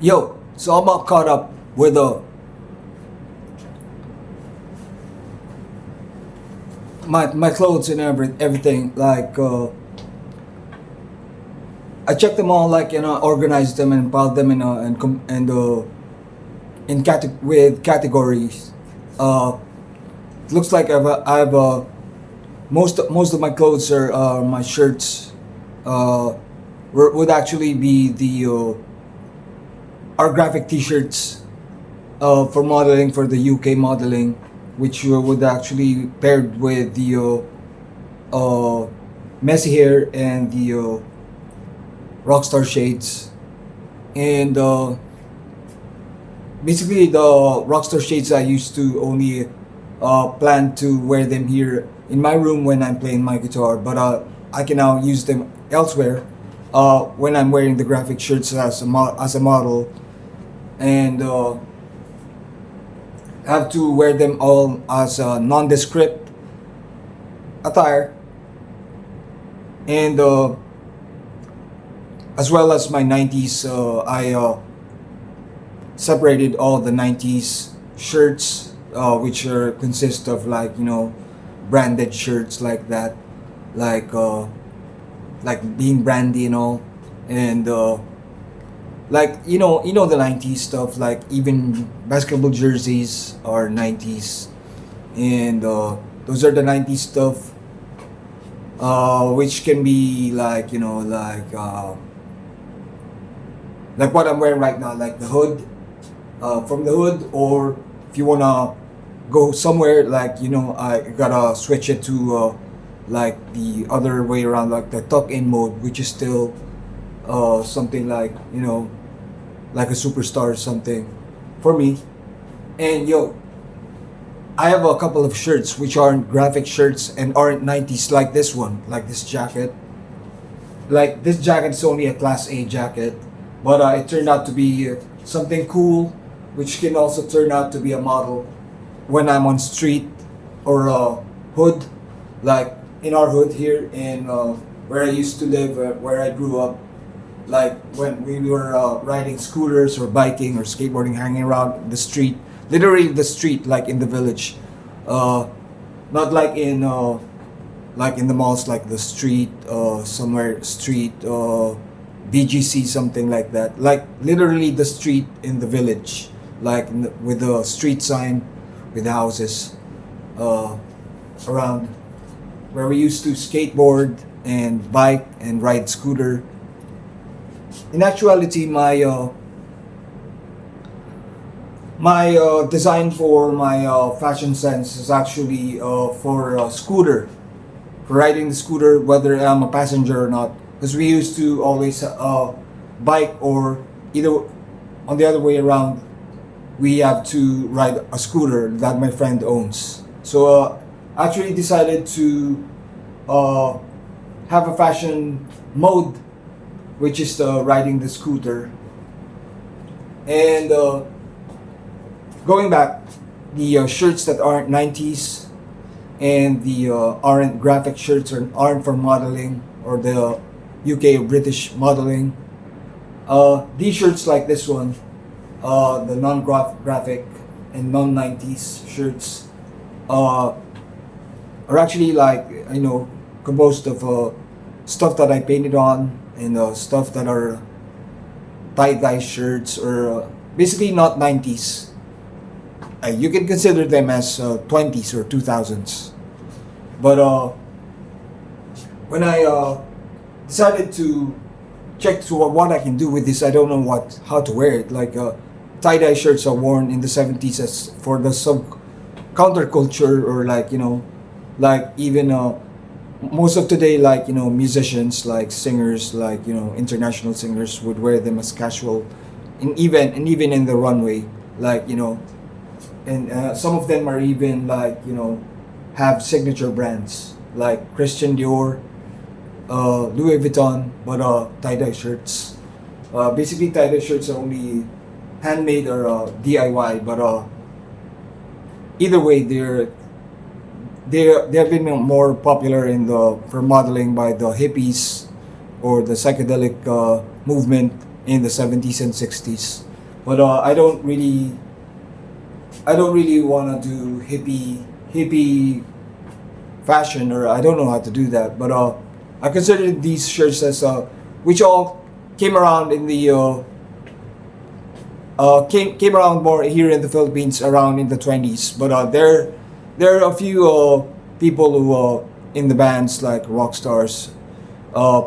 Yo, so I'm all caught up with my clothes and everything. Like I checked them all, like organized them and piled them in with categories. Uh, it looks like I've most of my clothes are my shirts. Uh, would actually be the our graphic T-shirts for modeling for the UK modeling, which would actually paired with the messy hair and the rockstar shades, and basically the rockstar shades I used to only plan to wear them here in my room when I'm playing my guitar, but I can now use them elsewhere when I'm wearing the graphic shirts as a model, and have to wear them all as a nondescript attire, and as well as my 90s. I separated all the 90s shirts, which are consist of, like, branded shirts like that, like Bean Brandy and all, and like the 90s stuff, like even basketball jerseys are 90s, and those are the 90s stuff, which can be like what I'm wearing right now, like the hood, from the hood, or if you wanna go somewhere, like I gotta switch it to like the other way around, like the tuck in mode, which is still something like like a superstar or something for me. And I have a couple of shirts which aren't graphic shirts and aren't 90s, like this one, like this jacket. Like this jacket is only a class A jacket, but it turned out to be something cool, which can also turn out to be a model when I'm on street or hood, like in our hood here in where I used to live, where I grew up. Like when we were riding scooters or biking or skateboarding, hanging around the street, literally the street, like in the village, not like in the malls, like the street, somewhere street, BGC, something like that, like literally the street in the village, like with the street sign, with the houses around, where we used to skateboard and bike and ride scooter. In actuality, my design for my fashion sense is actually for scooter, for riding the scooter, whether I'm a passenger or not. Because we used to always bike, or either on the other way around, we have to ride a scooter that my friend owns. So actually decided to have a fashion mode, which is riding the scooter. And going back, the shirts that aren't 90s and the aren't graphic shirts, or aren't for modeling or the UK or British modeling. These shirts like this one, the non-graphic and non-90s shirts, are actually like composed of stuff that I painted on, and stuff that are tie-dye shirts, or basically not 90s. You can consider them as 20s or 2000s. But when I decided to check to what I can do with this, I don't know how to wear it. Like tie-dye shirts are worn in the 70s as for the counterculture, or like even most of today, like musicians, like singers, like international singers would wear them as casual, and even in the runway, like and some of them are even like have signature brands like Christian Dior, Louis Vuitton, but tie-dye shirts. Basically, tie-dye shirts are only handmade or DIY, but either way, they have been more popular for modeling by the hippies or the psychedelic movement in the 70s and 60s. But I don't really want to do hippie fashion, or I don't know how to do that. But I consider these shirts as which all came around in the came around more here in the Philippines around in the 20s. But there are a few people who in the bands like rock stars uh,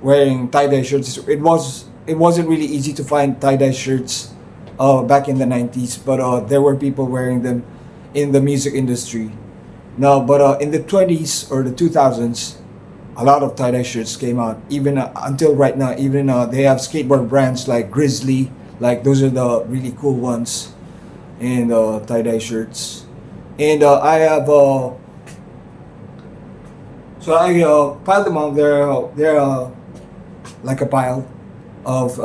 wearing tie-dye shirts. It wasn't really easy to find tie-dye shirts back in the 90s, but there were people wearing them in the music industry. No, but in the 20s or the 2000s, a lot of tie-dye shirts came out. Even until right now, even they have skateboard brands like Grizzly. Like those are the really cool ones, and tie-dye shirts. And I have so I piled them on. They're like a pile of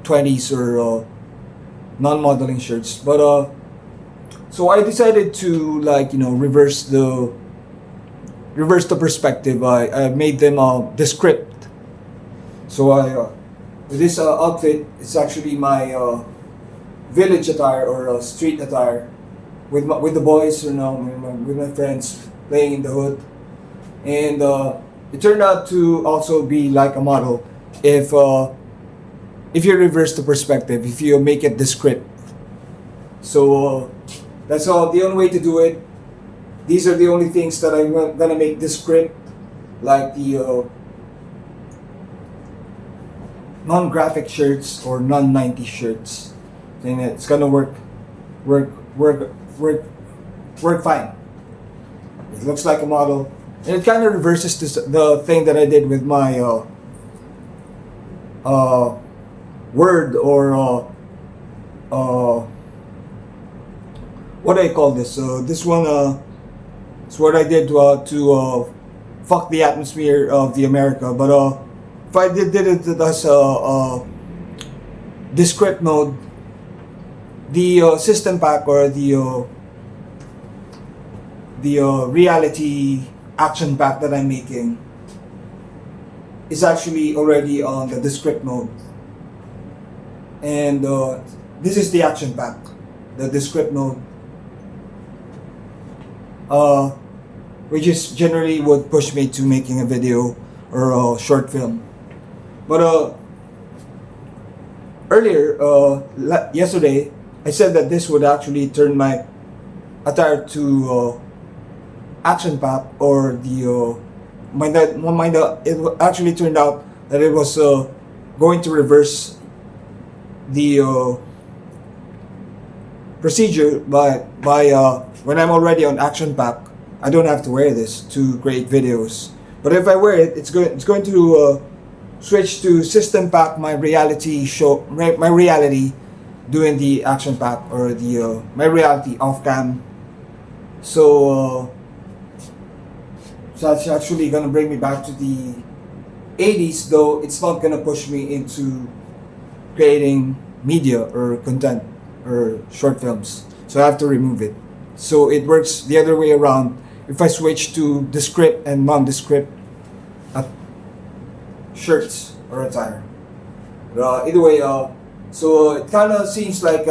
20s or non-modeling shirts. But so I decided to, like, reverse the perspective. I made them the script. So this outfit is actually my village attire or street attire with the boys, with my friends playing in the hood, and it turned out to also be like a model if you reverse the perspective, if you make it the script. So that's all. The only way to do it. These are the only things that I'm gonna make the script, like the non-graphic shirts or non-90 shirts, and it's gonna work, work, work, work fine. It looks like a model, and it kind of reverses the thing that I did with my word or what do I call this? This one is what I did to fuck the atmosphere of the America. But if I did it as the script mode, the system pack or the reality action pack that I'm making is actually already on the script mode. And this is the action pack, the script mode, which is generally would push me to making a video or a short film. But earlier, yesterday, I said that this would actually turn my attire to action pack or the it actually turned out that it was going to reverse the procedure by when I'm already on action pack, I don't have to wear this to create videos. But if I wear it, it's going to switch to system pack, my reality doing the action pack or the my reality off cam. So that's actually gonna bring me back to the 80s, though it's not gonna push me into creating media or content or short films. So I have to remove it. So it works the other way around. If I switch to the script and non-descript shirts or attire. Either way, so it kind of seems like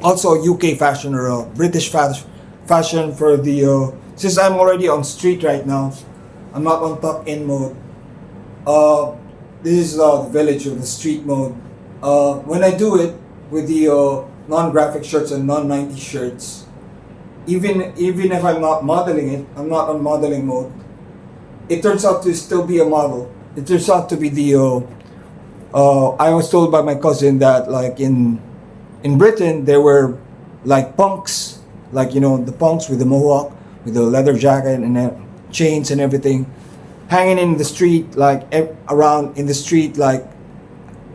also UK fashion or British fashion for the since I'm already on street right now, I'm not on tuck-in mode. This is the village or the street mode. When I do it with the non-graphic shirts and non-90 shirts, even if I'm not modeling it, I'm not on modeling mode. It turns out to still be a model. It turns out to be the. I was told by my cousin that like in Britain there were like punks, like the punks with the mohawk, with the leather jacket and chains and everything, hanging in the street, like around in the street, like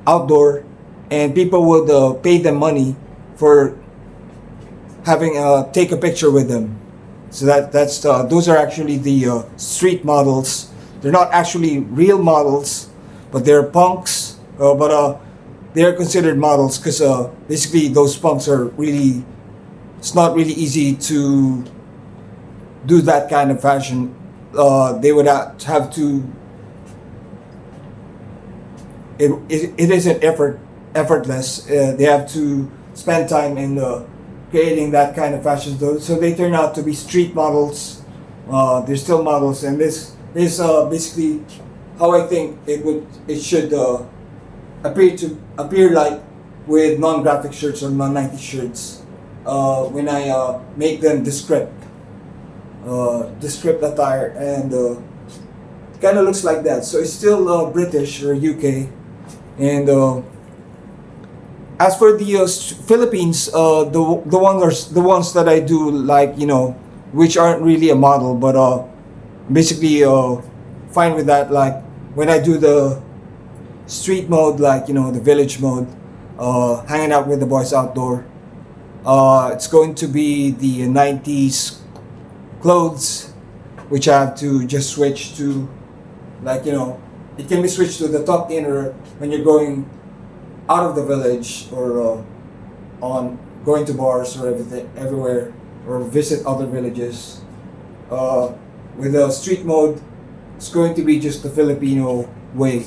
outdoor, and people would pay them money for having take a picture with them. So that's those are actually the street models. They're not actually real models, but they're punks. But they're considered models because basically those punks are really. It's not really easy to do that kind of fashion. They would have to. It is an effort effortless. They have to spend time in creating that kind of fashion, so they turn out to be street models. They're still models, and this is basically how I think it should appear like with non-graphic shirts or non-90 shirts when I make them descript attire, and kind of looks like that. So it's still British or UK, and as for the Philippines, the ones that I do, like, which aren't really a model, but basically fine with that. Like when I do the street mode, like the village mode, hanging out with the boys outdoor. It's going to be the 90s clothes, which I have to just switch to, like, it can be switched to the tucked in, or when you're going out of the village, or on going to bars or everywhere, or visit other villages. With the street mode, it's going to be just the Filipino way,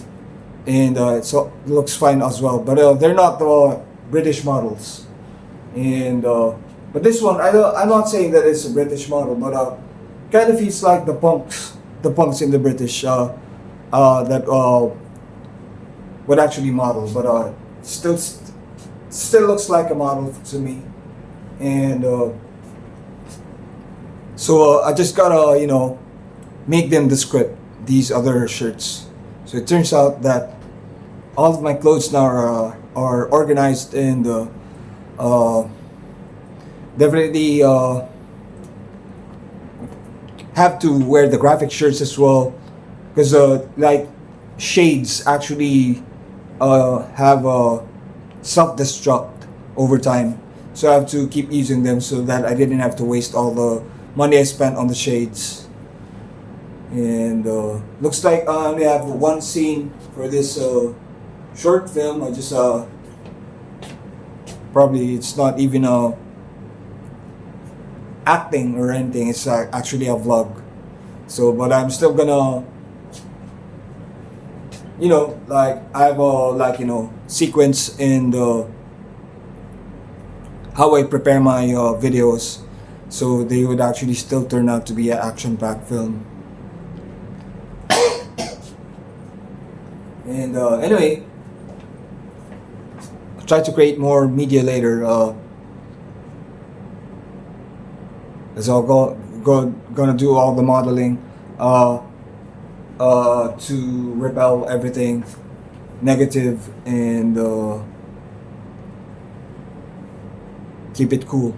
and it looks fine as well. But they're not British models, and but this one, I'm not saying that it's a British model, but kind of feels like the punks in the British that would actually model, but still looks like a model to me, and so I just gotta make them descript these other shirts. So it turns out that all of my clothes now are organized, and definitely have to wear the graphic shirts as well, because like shades actually have self-destruct over time, so I have to keep using them so that I didn't have to waste all the money I spent on the shades. And looks like I only have one scene for this short film. I just probably it's not even acting or anything, it's actually a vlog. So but I'm still gonna like I have a sequence in how I prepare my videos, so they would actually still turn out to be an action-packed film. And anyway, I'll try to create more media later, as I'll gonna do all the modeling to repel everything negative, and keep it cool.